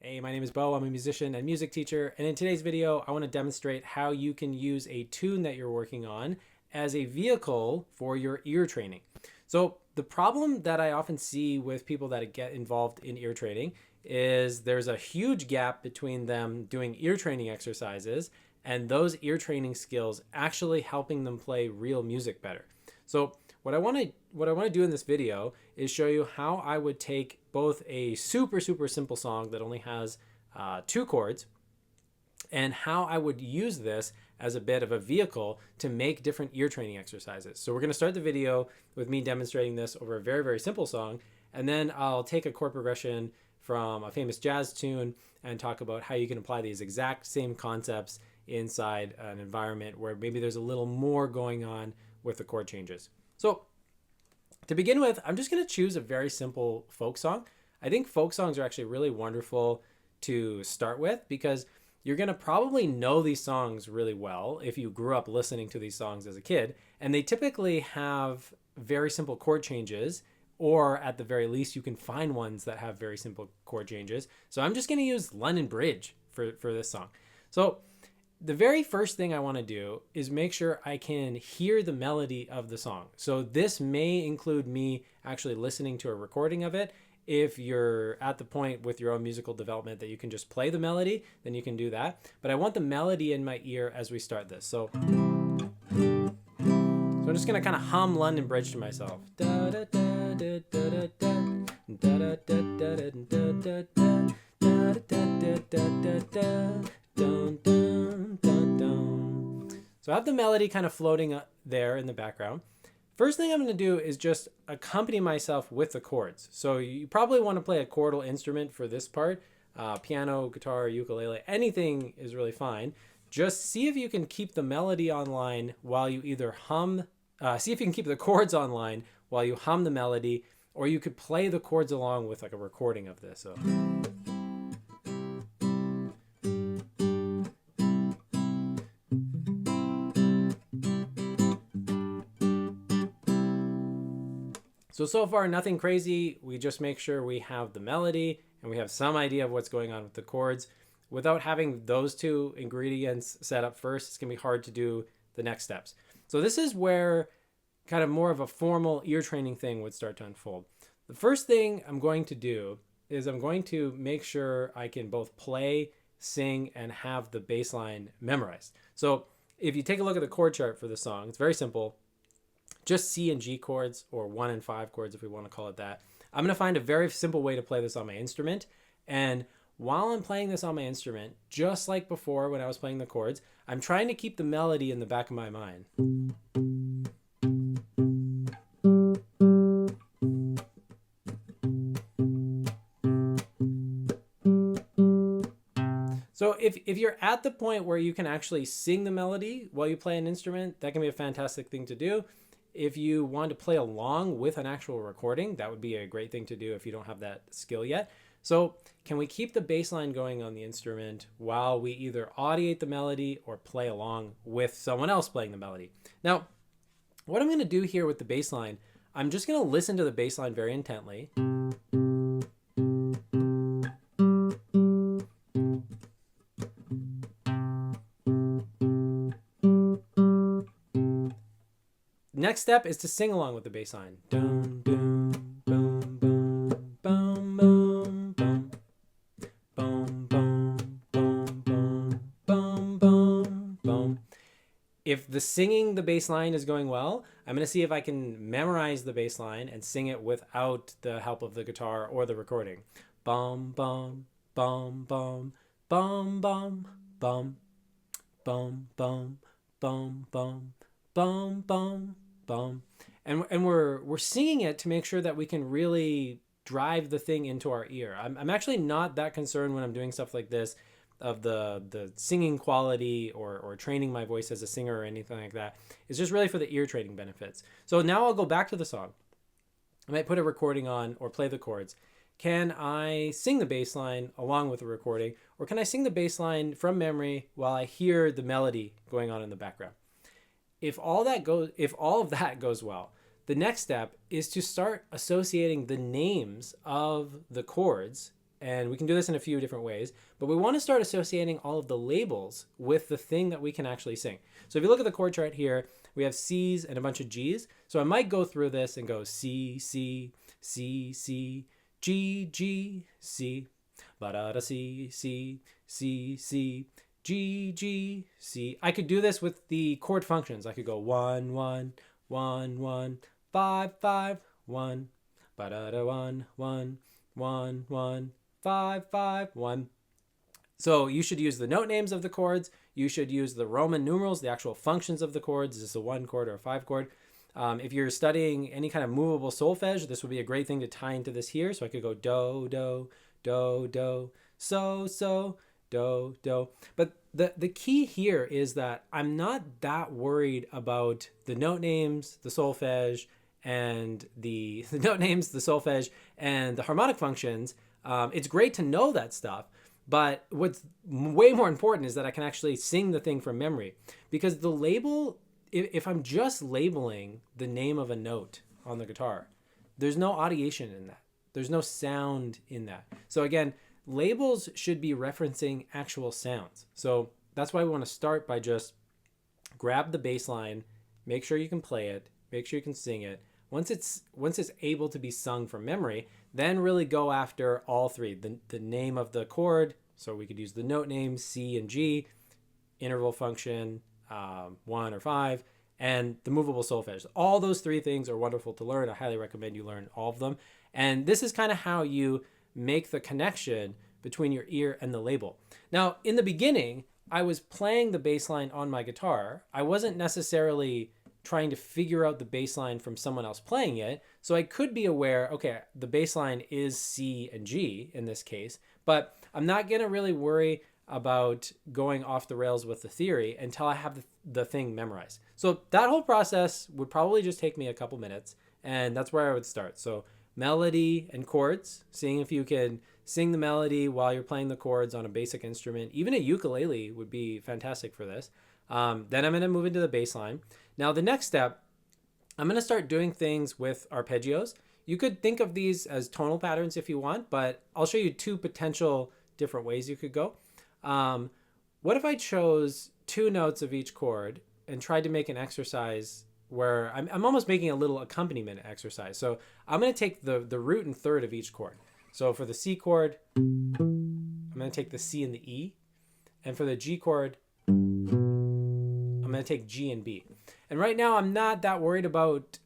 Hey, my name is Beau. I'm a musician and music teacher, and in today's video, I want to demonstrate how you can use a tune that you're working on as a vehicle for your ear training. So the problem that I often see with people that get involved in ear training is there's a huge gap between them doing ear training exercises and those ear training skills actually helping them play real music better. So what I want to do in this video is show you how I would take both a super simple song that only has two chords and how I would use this as a bit of a vehicle to make different ear training exercises. So we're going to start the video with me demonstrating this over a very simple song, and then I'll take a chord progression from a famous jazz tune and talk about how you can apply these exact same concepts inside an environment where maybe there's a little more going on with the chord changes. So to begin with, I'm just going to choose a very simple folk song. I think folk songs are actually really wonderful to start with because you're going to probably know these songs really well if you grew up listening to these songs as a kid, and they typically have very simple chord changes, or at the very least you can find ones that have very simple chord changes. So I'm just going to use London Bridge for this song. So the very first thing I want to do is make sure I can hear the melody of the song. So this may include me actually listening to a recording of it. If you're at the point with your own musical development that you can just play the melody, then you can do that. But I want the melody in my ear as we start this. So I'm just going to kind of hum London Bridge to myself. So I have the melody kind of floating there in the background. First thing I'm going to do is just accompany myself with the chords. So you probably want to play a chordal instrument for this part. Piano, guitar, ukulele, anything is really fine. Just see if you can keep the melody online while you either see if you can keep the chords online while you hum the melody, or you could play the chords along with like a recording of this. So far, nothing crazy. We just make sure we have the melody and we have some idea of what's going on with the chords. Without having those two ingredients set up first, it's going to be hard to do the next steps. So this is where kind of more of a formal ear training thing would start to unfold. The first thing I'm going to do is I'm going to make sure I can both play, sing, and have the bass line memorized. So if you take a look at the chord chart for the song, it's very simple. Just C and G chords, or 1 and 5 chords if we want to call it that. I'm going to find a very simple way to play this on my instrument. And while I'm playing this on my instrument, just like before when I was playing the chords, I'm trying to keep the melody in the back of my mind. So if you're at the point where you can actually sing the melody while you play an instrument, that can be a fantastic thing to do. If you want to play along with an actual recording, that would be a great thing to do if you don't have that skill yet. So can we keep the bass line going on the instrument while we either audiate the melody or play along with someone else playing the melody? Now, what I'm going to do here with the bass line, I'm just going to listen to the bass line very intently. Next step is to sing along with the bass line. Dun, dun, boom, boom, boom, boom, boom. Boom, boom, boom, boom, boom, boom, boom. If the singing the bass line is going well, I'm going to see if I can memorize the bass line and sing it without the help of the guitar or the recording. Bum, bum, bum, bum, bum, bum, bum, bum, bum, bum, bum, bum, bum. And we're singing it to make sure that we can really drive the thing into our ear. I'm actually not that concerned when I'm doing stuff like this of the singing quality or training my voice as a singer or anything like that. It's just really for the ear training benefits. So now I'll go back to the song. I might put a recording on or play the chords. Can I sing the bass line along with the recording, or can I sing the bass line from memory while I hear the melody going on in the background? If all of that goes well, the next step is to start associating the names of the chords and we can do this in a few different ways, but we want to start associating all of the labels with the thing that we can actually sing. So if you look at the chord chart here, we have C's and a bunch of G's. So I might go through this and go C, C, C, C, G, G, C, ba-da-da, C, C, C, C, G, G, C. I could do this with the chord functions. I could go 1, 1, 1, 1, 5, 5, 1, ba-da-da, 1, 1, 1, 1, 5, 5, 1. So you should use the note names of the chords. You should use the Roman numerals, the actual functions of the chords. Is this a 1 chord or a 5 chord? If you're studying any kind of movable solfège, this would be a great thing to tie into this here. So I could go do, do, do, do, so, so, do, do. But the key here is that I'm not that worried about the note names, the solfège, and the note names, the solfège, and the harmonic functions. It's great to know that stuff, but what's way more important is that I can actually sing the thing from memory. Because the label, if I'm just labeling the name of a note on the guitar, there's no audiation in that. There's no sound in that. So again, labels should be referencing actual sounds. So that's why we want to start by just grab the bass line, make sure you can play it, make sure you can sing it. Once it's able to be sung from memory, then really go after all three. The name of the chord, so we could use the note names C and G, interval function 1 or 5, and the movable solfège. All those three things are wonderful to learn. I highly recommend you learn all of them. And this is kind of how you make the connection between your ear and the label. Now, in the beginning, I was playing the bass line on my guitar. I wasn't necessarily trying to figure out the bass line from someone else playing it. So I could be aware, okay, the bass line is C and G in this case, but I'm not going to really worry about going off the rails with the theory until I have the thing memorized. So that whole process would probably just take me a couple minutes, and that's where I would start. So melody and chords, seeing if you can sing the melody while you're playing the chords on a basic instrument. Even a ukulele would be fantastic for this. Then I'm going to move into the bass line. Now the next step, I'm going to start doing things with arpeggios. You could think of these as tonal patterns if you want, but I'll show you two potential different ways you could go. What if I chose 2 notes of each chord and tried to make an exercise where I'm almost making a little accompaniment exercise. So I'm going to take the root and third of each chord. So for the C chord, I'm going to take the C and the E. And for the G chord, I'm going to take G and B. And right now, I'm not that worried about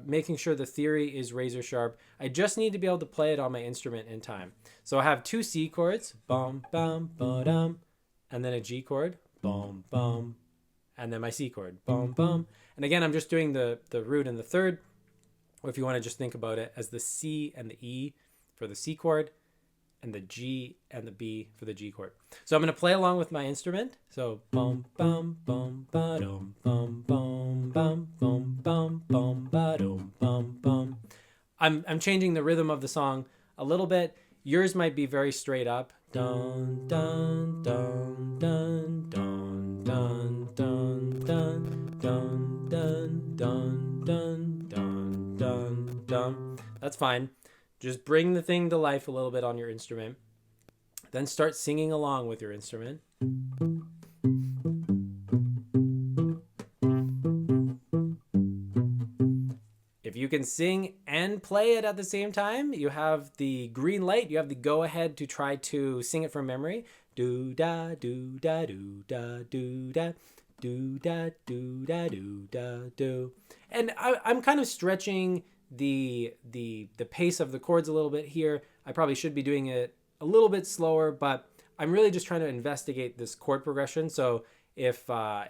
making sure the theory is razor sharp. I just need to be able to play it on my instrument in time. So I have 2 C chords, bum, bum, ba-dum, and then a G chord, bum, bum, and then my C chord, bum, bum. And again, I'm just doing the root and the third, or if you want to just think about it as the C and the E for the C chord, and the G and the B for the G chord. So I'm going to play along with my instrument. So bum bum bum ba dum bum bum bum bum bum bum ba dum bum bum. I'm changing the rhythm of the song a little bit. Yours might be very straight up. Dun dun dun dun dun dun dun dun dun dun dun dun dun dun dun. That's fine. Just bring the thing to life a little bit on your instrument. Then start singing along with your instrument. If you can sing and play it at the same time, you have the green light. You have the go ahead to try to sing it from memory. Do da do da do da do da do da do da do da do. And I'm kind of stretching the pace of the chords a little bit here. I probably should be doing it a little bit slower, but I'm really just trying to investigate this chord progression. So if I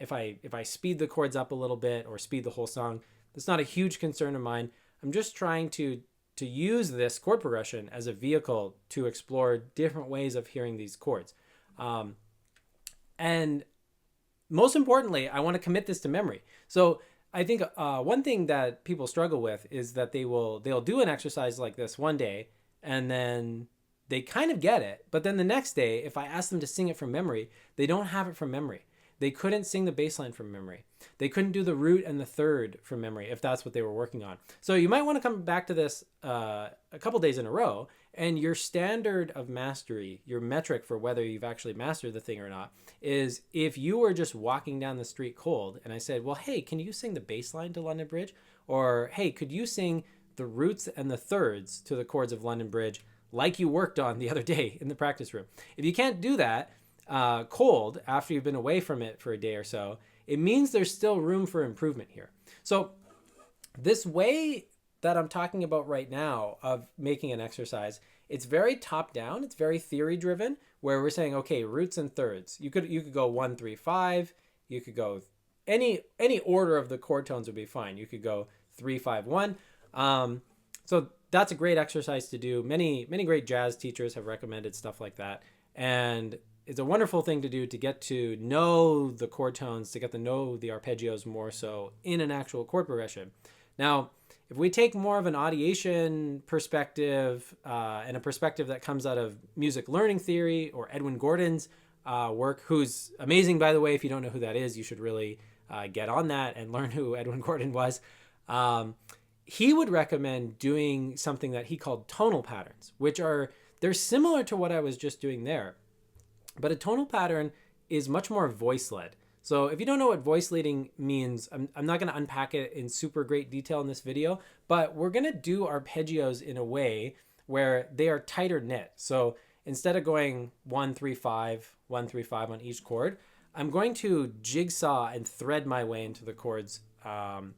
speed the chords up a little bit or speed the whole song, that's not a huge concern of mine. I'm just trying to use this chord progression as a vehicle to explore different ways of hearing these chords. And most importantly, I want to commit this to memory. So I think one thing that people struggle with is that they'll do an exercise like this one day and then they kind of get it. But then the next day, if I ask them to sing it from memory, they don't have it from memory. They couldn't sing the bass line from memory. They couldn't do the root and the third from memory if that's what they were working on. So you might want to come back to this a couple days in a row And your standard of mastery, your metric for whether you've actually mastered the thing or not, is if you were just walking down the street cold and I said, well, hey, can you sing the bass line to London Bridge? Or, hey, could you sing the roots and the thirds to the chords of London Bridge like you worked on the other day in the practice room? If you can't do that cold after you've been away from it for a day or so, it means there's still room for improvement here. So this way that I'm talking about right now of making an exercise, it's very top down. It's very theory driven, where we're saying, okay, roots and thirds. You could go 1, 3, 5. You could go any order of the chord tones would be fine. You could go 3, 5, 1. So that's a great exercise to do. Many great jazz teachers have recommended stuff like that, and it's a wonderful thing to do to get to know the chord tones, to get to know the arpeggios more so in an actual chord progression. Now, if we take more of an audiation perspective and a perspective that comes out of music learning theory or Edwin Gordon's work, who's amazing, by the way. If you don't know who that is, you should really get on that and learn who Edwin Gordon was. He would recommend doing something that he called tonal patterns, they're similar to what I was just doing there. But a tonal pattern is much more voice-led. So if you don't know what voice leading means, I'm not going to unpack it in super great detail in this video, but we're going to do arpeggios in a way where they are tighter knit. So instead of going 1, 3, 5, 1, 3, 5 on each chord, I'm going to jigsaw and thread my way into the chords and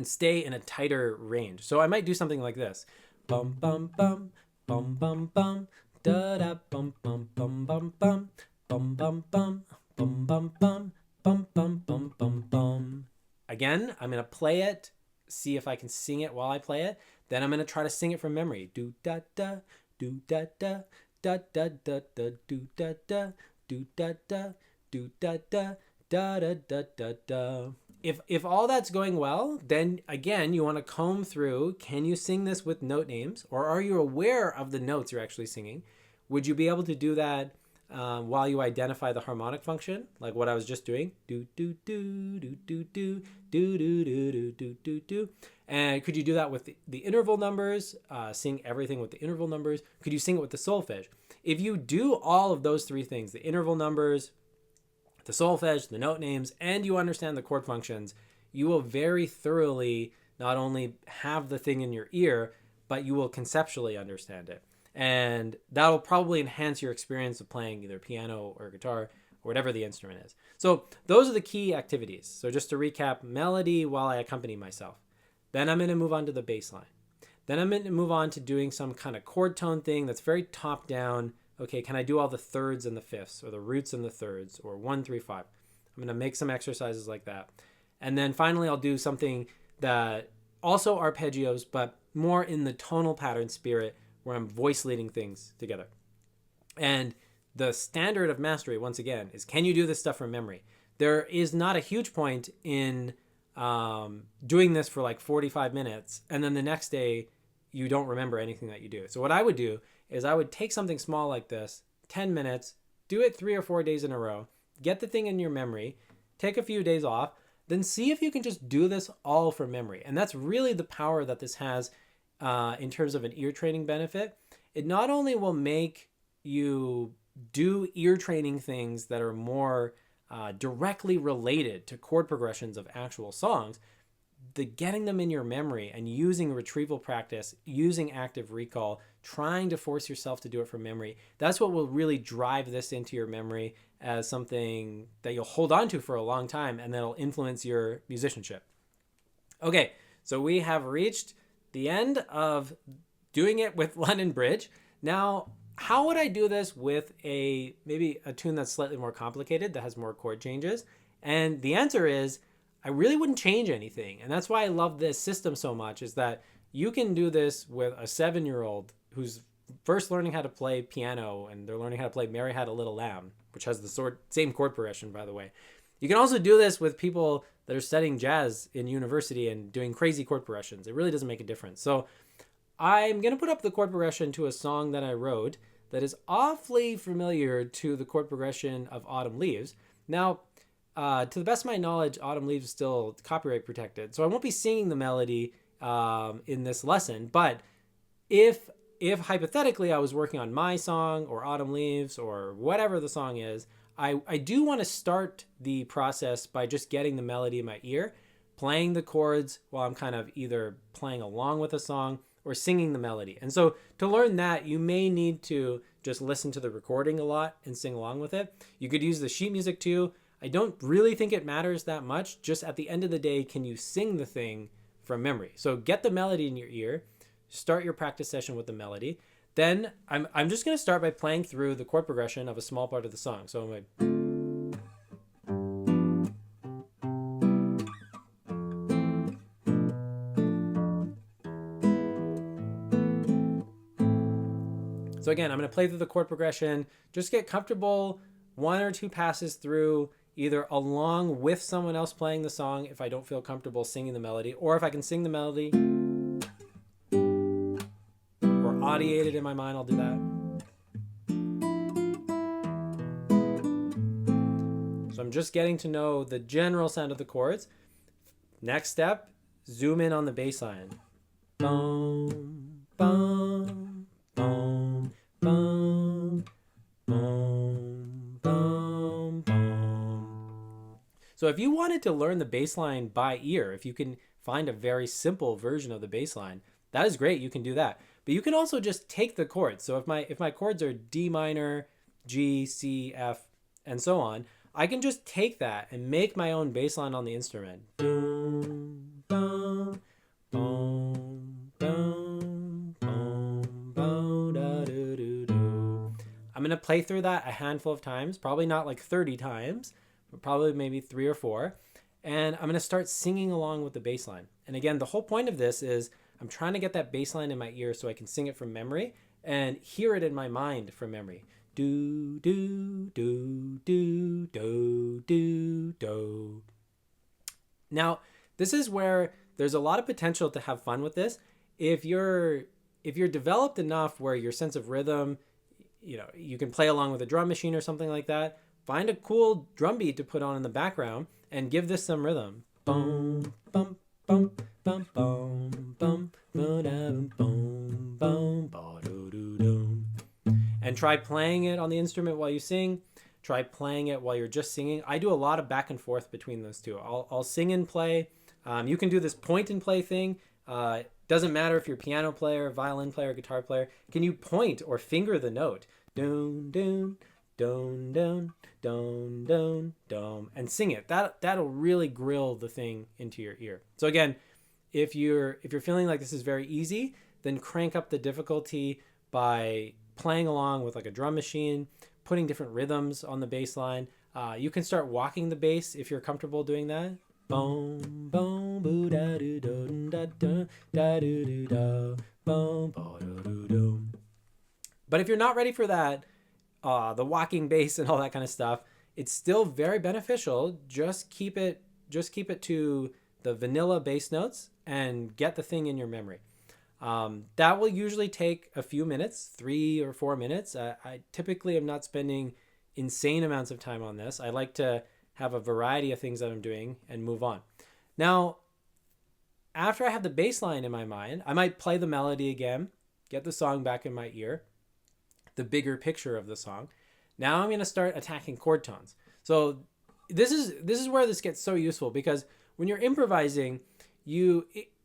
stay in a tighter range. So I might do something like this. Bum, bum, bum, bum, bum, bum, da, da, bum, bum, bum, bum, bum, bum, bum, bum. Bum, bum, bum, bum, bum, bum, bum, bum. Again, I'm going to play it, see if I can sing it while I play it. Then I'm going to try to sing it from memory. Do da da, do da da, da da da da, do da da, do da da, do da da, da da da da da. If all that's going well, then again, you want to comb through, can you sing this with note names? Or are you aware of the notes you're actually singing? Would you be able to do that while you identify the harmonic function, like what I was just doing? Do, do, do, do, do, do, do, do, do, do, do, do, do. And could you do that with the interval numbers, sing everything with the interval numbers? Could you sing it with the solfège? If you do all of those three things, the interval numbers, the solfège, the note names, and you understand the chord functions, you will very thoroughly not only have the thing in your ear, but you will conceptually understand it. And that'll probably enhance your experience of playing either piano or guitar or whatever the instrument is. So those are the key activities. So just to recap, melody while I accompany myself. Then I'm going to move on to the bass line. Then I'm going to move on to doing some kind of chord tone thing that's very top down. Okay, can I do all the thirds and the fifths, or the roots and the thirds, or 1, 3, 5? I'm going to make some exercises like that. And then finally, I'll do something that also arpeggios, but more in the tonal pattern spirit, where I'm voice leading things together. And the standard of mastery, once again, is can you do this stuff from memory? There is not a huge point in doing this for like 45 minutes, and then the next day you don't remember anything that you do. So what I would do is I would take something small like this, 10 minutes, do it 3 or 4 days in a row, get the thing in your memory, take a few days off, then see if you can just do this all from memory. And that's really the power that this has in terms of an ear training benefit. It not only will make you do ear training things that are more directly related to chord progressions of actual songs, the getting them in your memory and using retrieval practice, using active recall, trying to force yourself to do it from memory, that's what will really drive this into your memory as something that you'll hold on to for a long time, and that'll influence your musicianship. Okay, so we have reached the end of doing it with London Bridge. Now, how would I do this with maybe a tune that's slightly more complicated, that has more chord changes? And the answer is, I really wouldn't change anything. And that's why I love this system so much, is that you can do this with a 7-year-old who's first learning how to play piano, and they're learning how to play Mary Had a Little Lamb, which has the same chord progression, by the way. You can also do this with people that are studying jazz in university and doing crazy chord progressions. It really doesn't make a difference. So I'm going to put up the chord progression to a song that I wrote that is awfully familiar to the chord progression of Autumn Leaves. Now, to the best of my knowledge, Autumn Leaves is still copyright protected, so I won't be singing the melody in this lesson. But if if hypothetically I was working on my song or Autumn Leaves or whatever the song is, I do want to start the process by just getting the melody in my ear, playing the chords while I'm kind of either playing along with a song or singing the melody. And so to learn that, you may need to just listen to the recording a lot and sing along with it. You could use the sheet music too. I don't really think it matters that much. Just at the end of the day, can you sing the thing from memory? So get the melody in your ear, start your practice session with the melody. Then I'm just going to start by playing through the chord progression of a small part of the song. So again, I'm going to play through the chord progression. Just get comfortable, 1 or 2 passes through, either along with someone else playing the song if I don't feel comfortable singing the melody, or if I can sing the melody or audiate it in my mind, I'll do that. So I'm just getting to know the general sound of the chords. Next step, zoom in on the bass line. Boom, boom, boom, boom, boom, boom, boom. So if you wanted to learn the bass line by ear, if you can find a very simple version of the bass line, that is great, you can do that. But you can also just take the chords. So if my chords are D minor, G, C, F, and so on, I can just take that and make my own bass line on the instrument. Boom, boom, boom, boom, boom, boom, da, do, do, do. I'm going to play through that a handful of times, probably not like 30 times, but probably maybe 3 or 4. And I'm going to start singing along with the bass line. And again, the whole point of this is I'm trying to get that bass line in my ear so I can sing it from memory and hear it in my mind from memory. Do, do, do, do, do, do, do. Now, this is where there's a lot of potential to have fun with this. If you're developed enough where your sense of rhythm, you can play along with a drum machine or something like that, find a cool drum beat to put on in the background and give this some rhythm. Boom, bum, bum, bum, bum, bum, boom, boom, boom, boom. And try playing it on the instrument while you sing. Try playing it while you're just singing. I do a lot of back and forth between those two. I'll sing and play. You can do this point and play thing. Doesn't matter if you're a piano player, violin player, guitar player. Can you point or finger the note? Doon, doon, doon, doon, doon, doon, doon, and sing it. That'll really grill the thing into your ear. So again, if you're feeling like this is very easy, then crank up the difficulty by playing along with like a drum machine, putting different rhythms on the bass line. You can start walking the bass if you're comfortable doing that. Boom, boom, boo, da, do, do, da, da, da, do, do, da, boom, ba, do, do, do. But if you're not ready for that, the walking bass and all that kind of stuff, it's still very beneficial. Just keep it to the vanilla bass notes and get the thing in your memory. That will usually take a few minutes, 3 or 4 minutes. I typically am not spending insane amounts of time on this. I like to have a variety of things that I'm doing and move on. Now, after I have the bass line in my mind, I might play the melody again, get the song back in my ear, the bigger picture of the song. Now I'm going to start attacking chord tones. So this is where this gets so useful, because when you're improvising,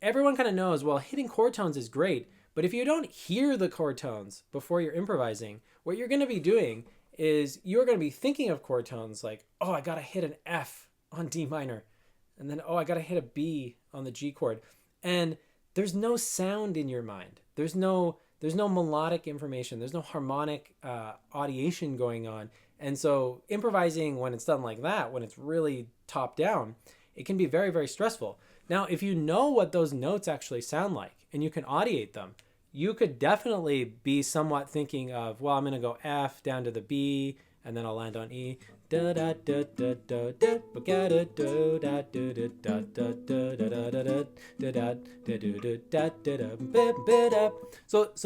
everyone kind of knows, well, hitting chord tones is great, but if you don't hear the chord tones before you're improvising, what you're going to be doing is you're going to be thinking of chord tones like, oh, I got to hit an F on D minor, and then, oh, I got to hit a B on the G chord. And there's no sound in your mind. There's no melodic information. There's no harmonic audiation going on. And so improvising when it's done like that, when it's really top down, it can be very, very stressful. Now, if you know what those notes actually sound like and you can audiate them, you could definitely be somewhat thinking of, well, I'm going to go F down to the B, and then I'll land on E. So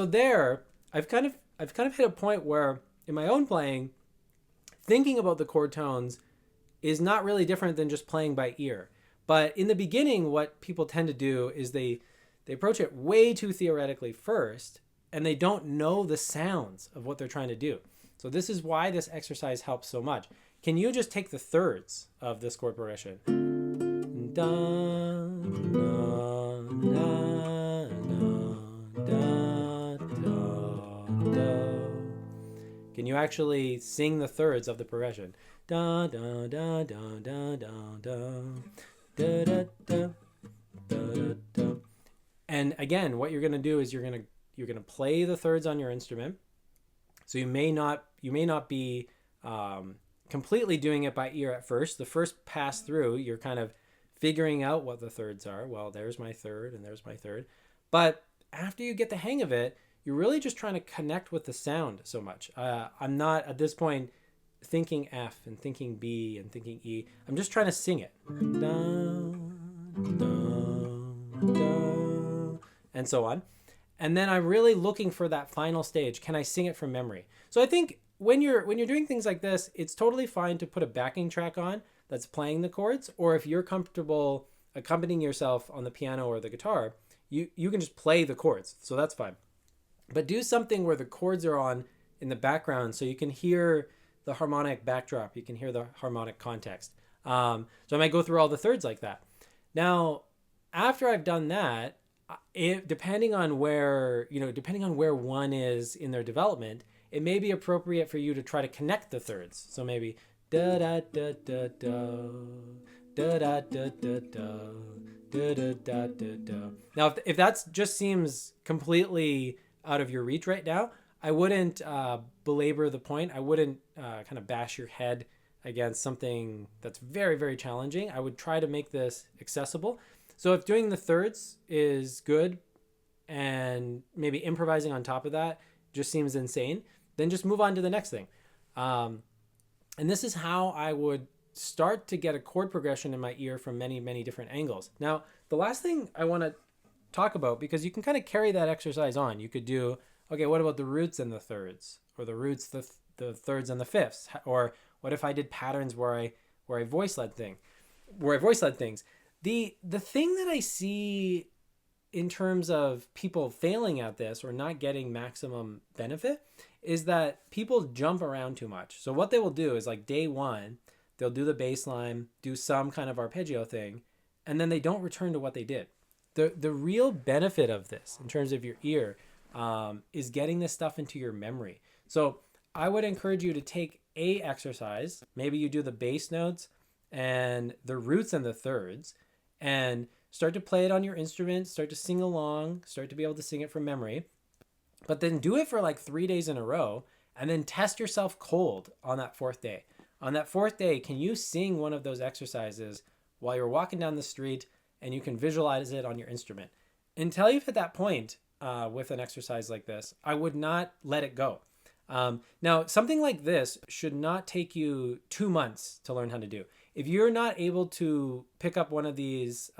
there, I've kind of hit a point where in my own playing, thinking about the chord tones is not really different than just playing by ear. But in the beginning, what people tend to do is they approach it way too theoretically first, and they don't know the sounds of what they're trying to do. So this is why this exercise helps so much. Can you just take the thirds of this chord progression? Da, da, da, da, da, da. Can you actually sing the thirds of the progression? Da, da, da, da, da, da, da, da, da, da, da, da. And again, what you're going to do is you're going to play the thirds on your instrument. So you may not be completely doing it by ear at first. The first pass through, you're kind of figuring out what the thirds are. Well, there's my third and there's my third. But after you get the hang of it, you're really just trying to connect with the sound so much. I'm not at this point thinking F and thinking B and thinking E. I'm just trying to sing it. Da, da, da, and so on. And then I'm really looking for that final stage. Can I sing it from memory? So I think when you're doing things like this, it's totally fine to put a backing track on that's playing the chords, or if you're comfortable accompanying yourself on the piano or the guitar, you can just play the chords. So that's fine. But do something where the chords are on in the background so you can hear the harmonic backdrop, you can hear the harmonic context. So I might go through all the thirds like that. Now, after I've done that, depending on where one is in their development, it may be appropriate for you to try to connect the thirds. So maybe da da da da da da da da da da da da da da. Now, if that just seems completely out of your reach right now, I wouldn't belabor the point. I wouldn't kind of bash your head against something that's very, very challenging. I would try to make this accessible. So if doing the thirds is good and maybe improvising on top of that just seems insane, then just move on to the next thing. And this is how I would start to get a chord progression in my ear from many, many different angles. Now, the last thing I want to talk about, because you can kind of carry that exercise on. You could do, okay, what about the roots and the thirds, or the roots, the thirds and the fifths, or what if I did patterns where I voice led things. The thing that I see in terms of people failing at this or not getting maximum benefit is that people jump around too much. So what they will do is, like, day one, they'll do the bass line, do some kind of arpeggio thing, and then they don't return to what they did. The real benefit of this in terms of your ear is getting this stuff into your memory. So I would encourage you to take a exercise. Maybe you do the bass notes and the roots and the thirds, and start to play it on your instrument, start to sing along, start to be able to sing it from memory. But then do it for like 3 days in a row, and then test yourself cold on that fourth day. On that fourth day, can you sing one of those exercises while you're walking down the street and you can visualize it on your instrument? Until you've hit that point with an exercise like this, I would not let it go. Now, something like this should not take you 2 months to learn how to do. If you're not able to pick up one of these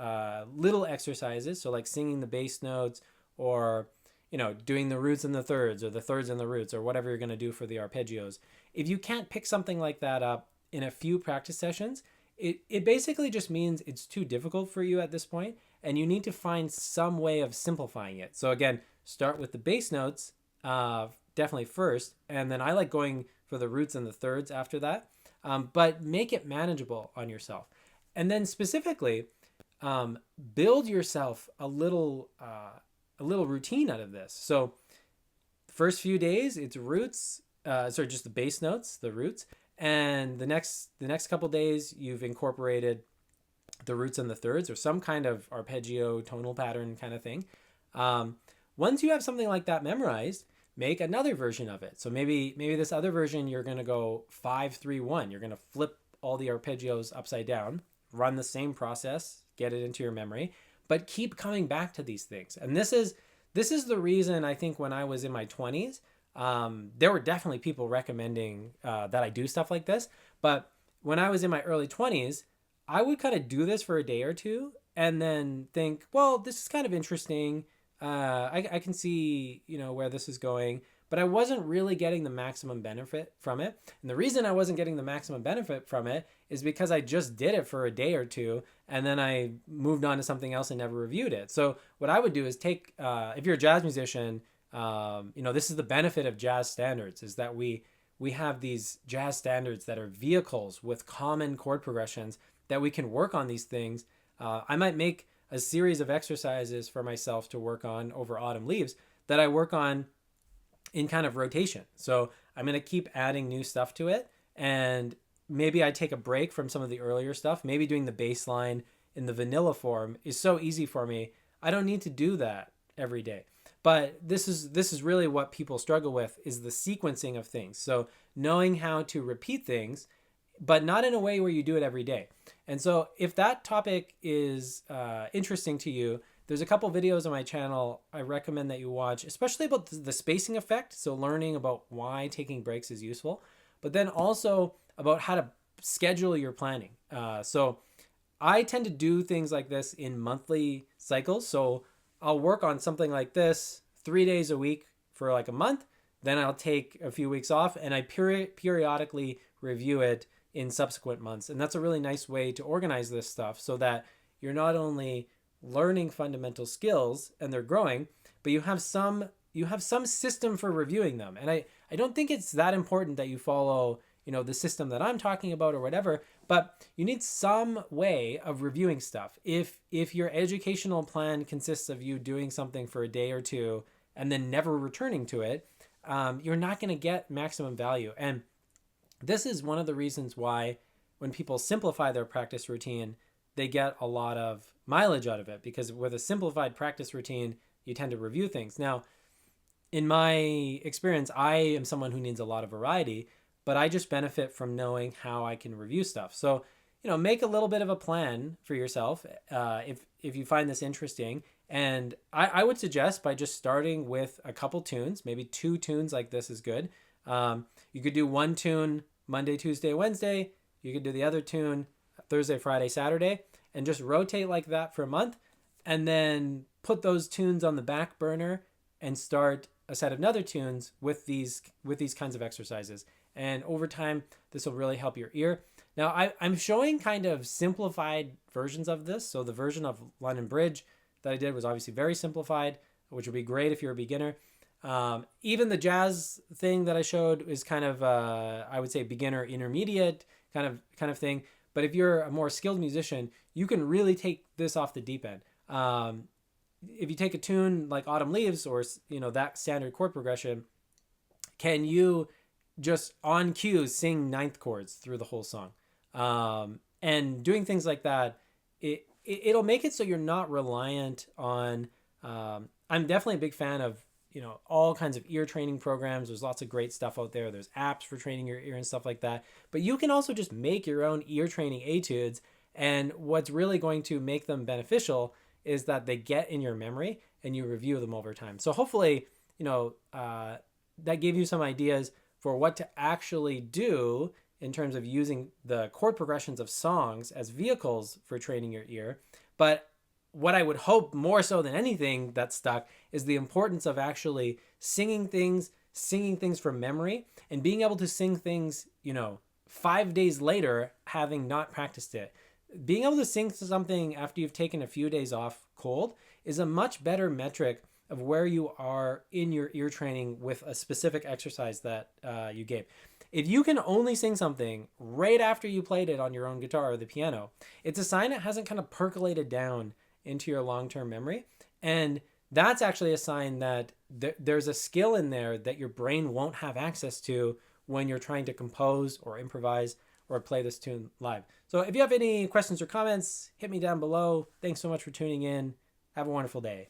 little exercises, so like singing the bass notes, or doing the roots and the thirds, or the thirds and the roots, or whatever you're going to do for the arpeggios, if you can't pick something like that up in a few practice sessions, it basically just means it's too difficult for you at this point, and you need to find some way of simplifying it. So again, start with the bass notes definitely first, and then I like going for the roots and the thirds after that. But make it manageable on yourself. And then specifically, build yourself a little routine out of this. So first few days, it's roots, just the bass notes, the roots. And the next couple days, you've incorporated the roots and the thirds, or some kind of arpeggio, tonal pattern kind of thing. Once you have something like that memorized, make another version of it. So maybe this other version, you're going to go 5-3-1. You're going to flip all the arpeggios upside down, run the same process, get it into your memory, but keep coming back to these things. And this is the reason I think when I was in my 20s, there were definitely people recommending that I do stuff like this. But when I was in my early 20s, I would kind of do this for a day or two and then think, well, this is kind of interesting. I can see, where this is going, but I wasn't really getting the maximum benefit from it. And the reason I wasn't getting the maximum benefit from it is because I just did it for a day or two, and then I moved on to something else and never reviewed it. So what I would do is take, if you're a jazz musician, This is the benefit of jazz standards, is that we have these jazz standards that are vehicles with common chord progressions that we can work on these things. I might make a series of exercises for myself to work on over autumn leaves that I work on in kind of rotation. So I'm going to keep adding new stuff to it. And maybe I take a break from some of the earlier stuff. Maybe doing the bass line in the vanilla form is so easy for me. I don't need to do that every day. But this is really what people struggle with, is the sequencing of things. So knowing how to repeat things, but not in a way where you do it every day. And so if that topic is interesting to you, there's a couple videos on my channel I recommend that you watch, especially about the spacing effect. So learning about why taking breaks is useful, but then also about how to schedule your planning. So I tend to do things like this in monthly cycles. So I'll work on something like this 3 days a week for like a month. Then I'll take a few weeks off and I periodically review it in subsequent months. And that's a really nice way to organize this stuff, so that you're not only learning fundamental skills and they're growing, but you have some system for reviewing them. And I don't think it's that important that you follow, the system that I'm talking about or whatever, but you need some way of reviewing stuff. If your educational plan consists of you doing something for a day or two and then never returning to it, you're not going to get maximum value. And this is one of the reasons why when people simplify their practice routine, they get a lot of mileage out of it, because with a simplified practice routine, you tend to review things. Now, in my experience, I am someone who needs a lot of variety, but I just benefit from knowing how I can review stuff. So, make a little bit of a plan for yourself if you find this interesting. And I would suggest by just starting with a couple tunes, maybe 2 tunes like this is good. You could do 1 tune Monday, Tuesday, Wednesday. You could do the other tune Thursday, Friday, Saturday, and just rotate like that for a month, and then put those tunes on the back burner and start a set of other tunes with these kinds of exercises. And over time, this will really help your ear. Now, I'm showing kind of simplified versions of this. So the version of London Bridge that I did was obviously very simplified, which would be great if you're a beginner. Even the jazz thing that I showed is kind of, I would say, beginner intermediate kind of thing. But if you're a more skilled musician, you can really take this off the deep end. If you take a tune like Autumn Leaves, or that standard chord progression, can you just on cue sing ninth chords through the whole song? And doing things like that, it'll make it so you're not reliant on. I'm definitely a big fan of all kinds of ear training programs. There's lots of great stuff out there. There's apps for training your ear and stuff like that. But you can also just make your own ear training etudes. And what's really going to make them beneficial is that they get in your memory and you review them over time. So hopefully, that gave you some ideas for what to actually do in terms of using the chord progressions of songs as vehicles for training your ear. But what I would hope more so than anything that stuck is the importance of actually singing things from memory, and being able to sing things, 5 days later, having not practiced it. Being able to sing something after you've taken a few days off cold is a much better metric of where you are in your ear training with a specific exercise that you gave. If you can only sing something right after you played it on your own guitar or the piano, it's a sign it hasn't kind of percolated down into your long-term memory. And that's actually a sign that there's a skill in there that your brain won't have access to when you're trying to compose or improvise or play this tune live. So if you have any questions or comments, hit me down below. Thanks so much for tuning in. Have a wonderful day.